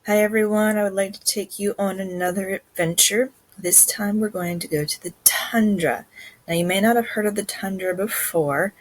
Hi everyone, I would like to take you on another adventure. This time we're going to go to the tundra. Now you may not have heard of the tundra before,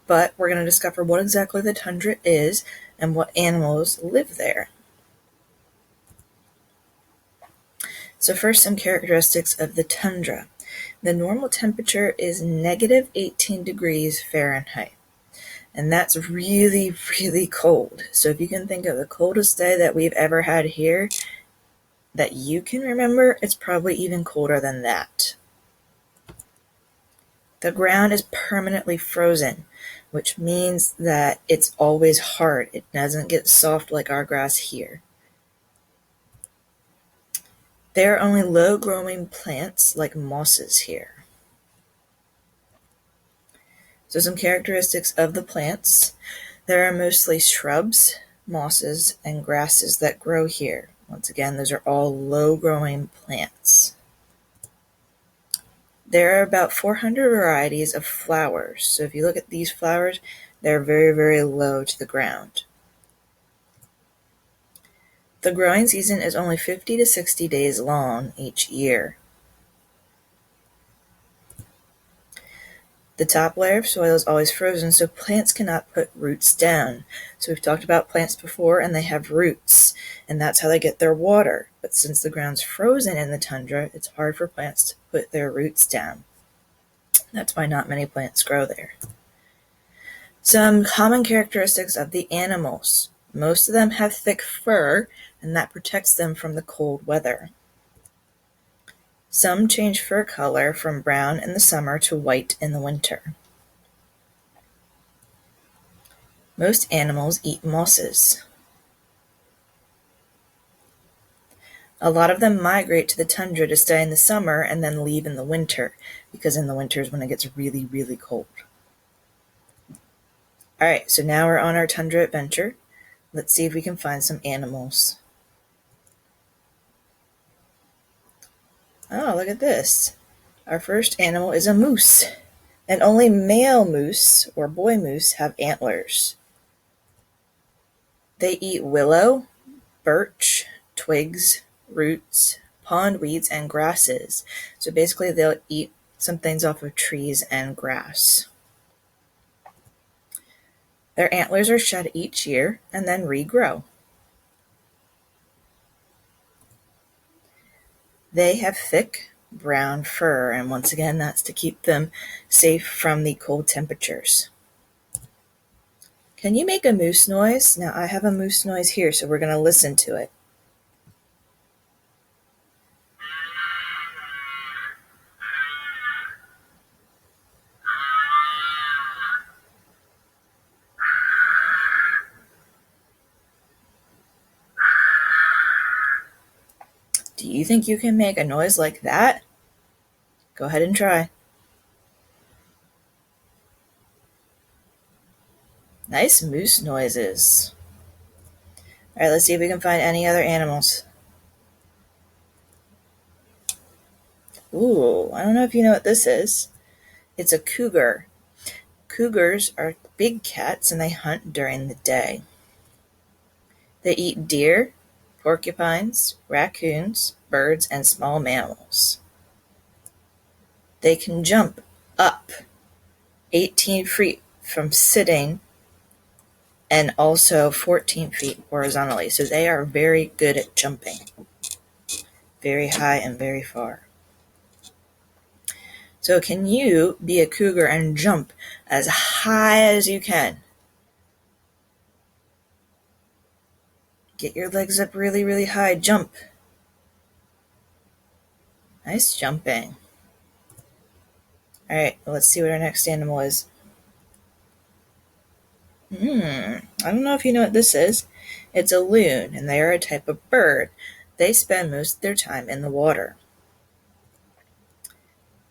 but we're going to discover what exactly the tundra is and what animals live there. So first, some characteristics of the tundra. The normal temperature is negative 18 degrees Fahrenheit. And that's really, really cold. So if you can think of the coldest day that we've ever had here that you can remember, it's probably even colder than that. The ground is permanently frozen, which means that it's always hard. It doesn't get soft like our grass here. There are only low-growing plants like mosses here. So some characteristics of the plants. There are mostly shrubs, mosses, and grasses that grow here. Once again, those are all low-growing plants. There are about 400 varieties of flowers. So if you look at these flowers, they're very, very low to the ground. The growing season is only 50 to 60 days long each year. The top layer of soil is always frozen, so plants cannot put roots down. So we've talked about plants before, and they have roots, and that's how they get their water. But since the ground's frozen in the tundra, it's hard for plants to put their roots down. That's why not many plants grow there. Some common characteristics of the animals. Most of them have thick fur, and that protects them from the cold weather. Some change fur color from brown in the summer to white in the winter. Most animals eat mosses. A lot of them migrate to the tundra to stay in the summer and then leave in the winter, because in the winter is when it gets really, really cold. Alright, so now we're on our tundra adventure. Let's see if we can find some animals. Oh, look at this. Our first animal is a moose, and only male moose or boy moose have antlers. They eat willow, birch, twigs, roots, pondweeds, and grasses. So basically they'll eat some things off of trees and grass. Their antlers are shed each year and then regrow. They have thick brown fur, and once again, that's to keep them safe from the cold temperatures. Can you make a moose noise? Now, I have a moose noise here, so we're going to listen to it. Do you think you can make a noise like that? Go ahead and try. Nice moose noises. All right, let's see if we can find any other animals. Ooh, I don't know if you know what this is. It's a cougar. Cougars are big cats and they hunt during the day. They eat deer, porcupines, raccoons, birds, and small mammals. They can jump up 18 feet from sitting and also 14 feet horizontally. So they are very good at jumping, very high and very far. So can you be a cougar and jump as high as you can? Get your legs up really, really high. Jump. Nice jumping. All right, let's see what our next animal is. I don't know if you know what this is. It's a loon, and they are a type of bird. They spend most of their time in the water.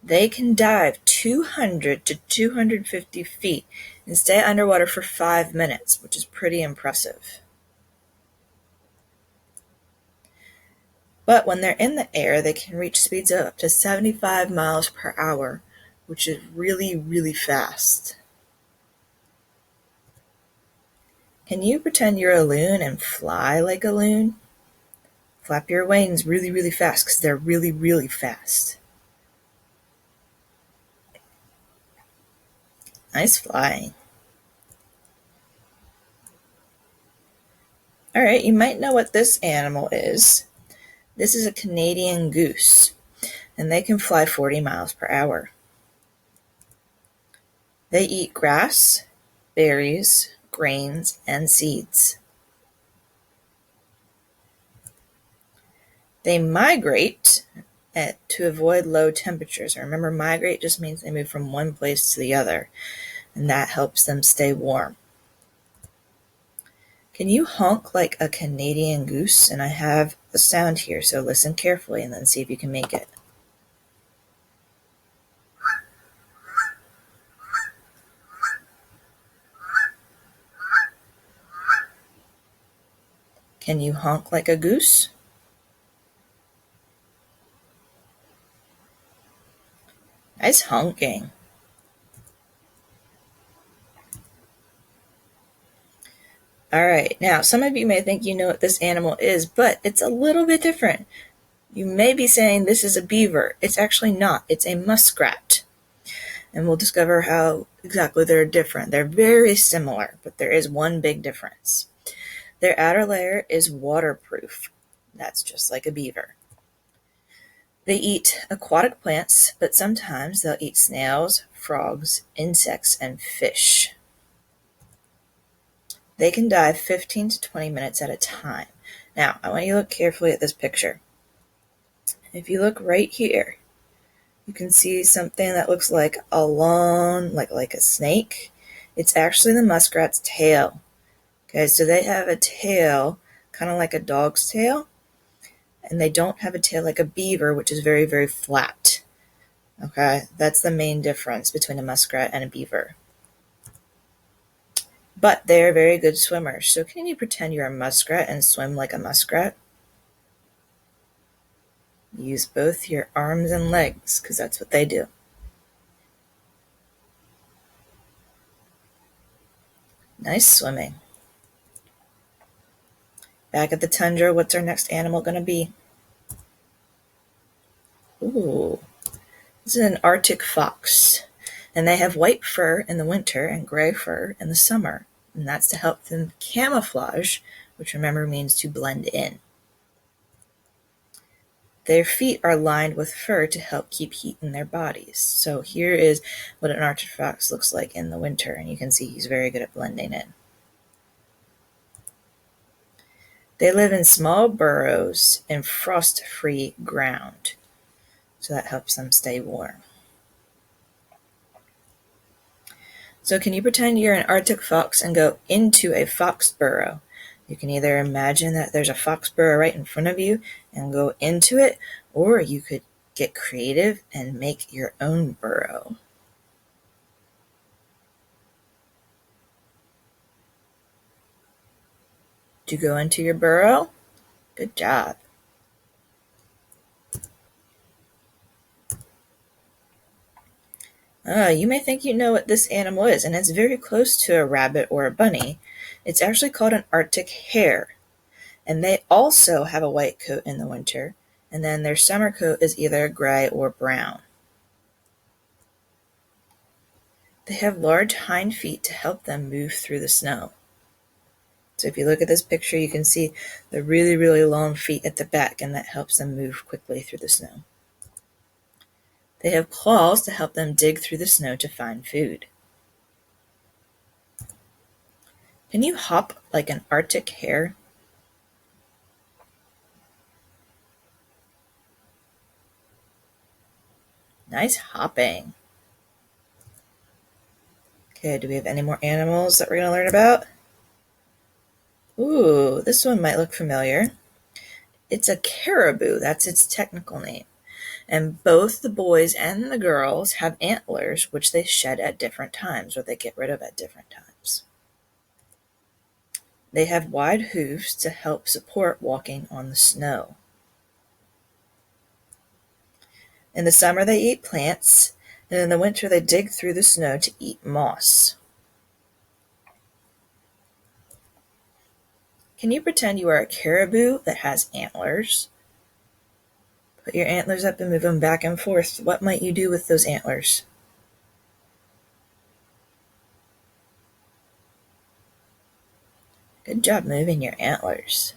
They can dive 200 to 250 feet and stay underwater for 5 minutes, which is pretty impressive. But when they're in the air, they can reach speeds of up to 75 miles per hour, which is really, really fast. Can you pretend you're a loon and fly like a loon? Flap your wings really, really fast because they're really, really fast. Nice flying. All right, you might know what this animal is. This is a Canadian goose, and they can fly 40 miles per hour. They eat grass, berries, grains, and seeds. They migrate to avoid low temperatures. Remember, migrate just means they move from one place to the other, and that helps them stay warm. Can you honk like a Canadian goose? And I have a sound here, so listen carefully and then see if you can make it. Can you honk like a goose? Nice honking. All right, now some of you may think you know what this animal is, but it's a little bit different. You may be saying this is a beaver. It's actually not. It's a muskrat. And we'll discover how exactly they're different. They're very similar, but there is one big difference. Their outer layer is waterproof. That's just like a beaver. They eat aquatic plants, but sometimes they'll eat snails, frogs, insects, and fish. They can dive 15 to 20 minutes at a time. Now, I want you to look carefully at this picture. If you look right here, you can see something that looks like a long, like a snake. It's actually the muskrat's tail. Okay, so they have a tail, kind of like a dog's tail, and they don't have a tail like a beaver, which is very, very flat. Okay, that's the main difference between a muskrat and a beaver. But they are very good swimmers. So can you pretend you're a muskrat and swim like a muskrat? Use both your arms and legs, because that's what they do. Nice swimming. Back at the tundra, what's our next animal going to be? Ooh, this is an Arctic fox. And they have white fur in the winter and gray fur in the summer. And that's to help them camouflage, which remember means to blend in. Their feet are lined with fur to help keep heat in their bodies. So here is what an Arctic fox looks like in the winter, and you can see he's very good at blending in. They live in small burrows in frost-free ground, so that helps them stay warm. So can you pretend you're an Arctic fox and go into a fox burrow? You can either imagine that there's a fox burrow right in front of you and go into it, or you could get creative and make your own burrow. Do you go into your burrow? Good job. You may think you know what this animal is, and it's very close to a rabbit or a bunny. It's actually called an Arctic hare. And they also have a white coat in the winter, and then their summer coat is either gray or brown. They have large hind feet to help them move through the snow. So if you look at this picture, you can see the really, really long feet at the back, and that helps them move quickly through the snow. They have claws to help them dig through the snow to find food. Can you hop like an Arctic hare? Nice hopping. Okay, do we have any more animals that we're going to learn about? Ooh, this one might look familiar. It's a caribou, that's its technical name. And both the boys and the girls have antlers, which they shed at different times, or they get rid of at different times. They have wide hooves to help support walking on the snow. In the summer, they eat plants, and in the winter, they dig through the snow to eat moss. Can you pretend you are a caribou that has antlers? Put your antlers up and move them back and forth. What might you do with those antlers? Good job moving your antlers.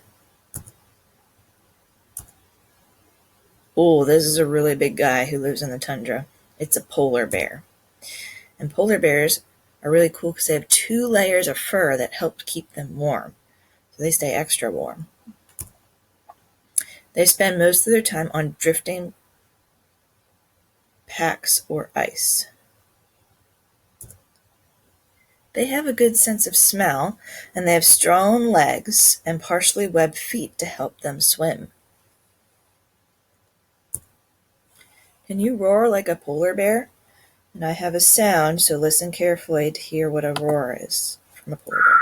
Oh, this is a really big guy who lives in the tundra. It's a polar bear. And polar bears are really cool because they have 2 layers of fur that help keep them warm. So they stay extra warm. They spend most of their time on drifting packs or ice. They have a good sense of smell, and they have strong legs and partially webbed feet to help them swim. Can you roar like a polar bear? And I have a sound, so listen carefully to hear what a roar is from a polar bear.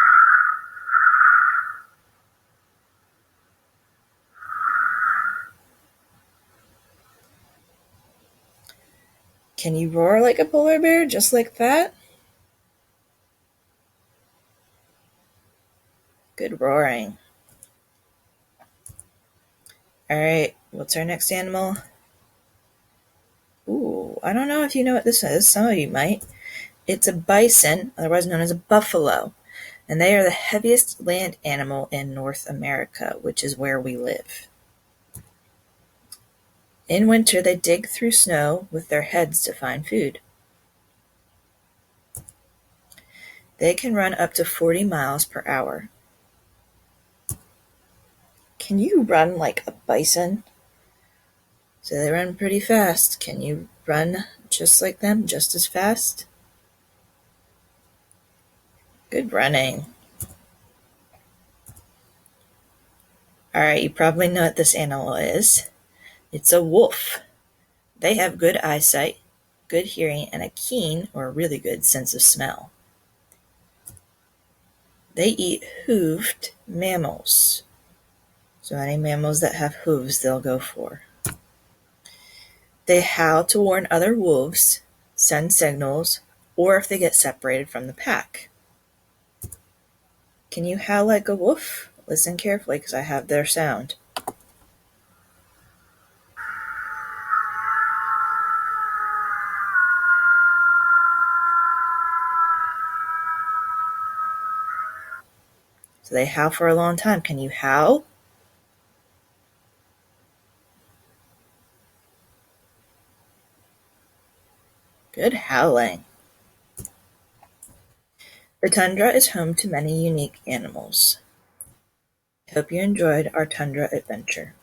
Can you roar like a polar bear, just like that? Good roaring. All right, what's our next animal? Ooh, I don't know if you know what this is. Some of you might. It's a bison, otherwise known as a buffalo, and they are the heaviest land animal in North America, which is where we live. In winter, they dig through snow with their heads to find food. They can run up to 40 miles per hour. Can you run like a bison? So they run pretty fast. Can you run just like them, just as fast? Good running. All right, you probably know what this animal is. It's a wolf. They have good eyesight, good hearing, and a keen or really good sense of smell. They eat hooved mammals. So any mammals that have hooves, they'll go for. They howl to warn other wolves, send signals, or if they get separated from the pack. Can you howl like a wolf? Listen carefully because I have their sound. So they howl for a long time. Can you howl? Good howling. The tundra is home to many unique animals. I hope you enjoyed our tundra adventure.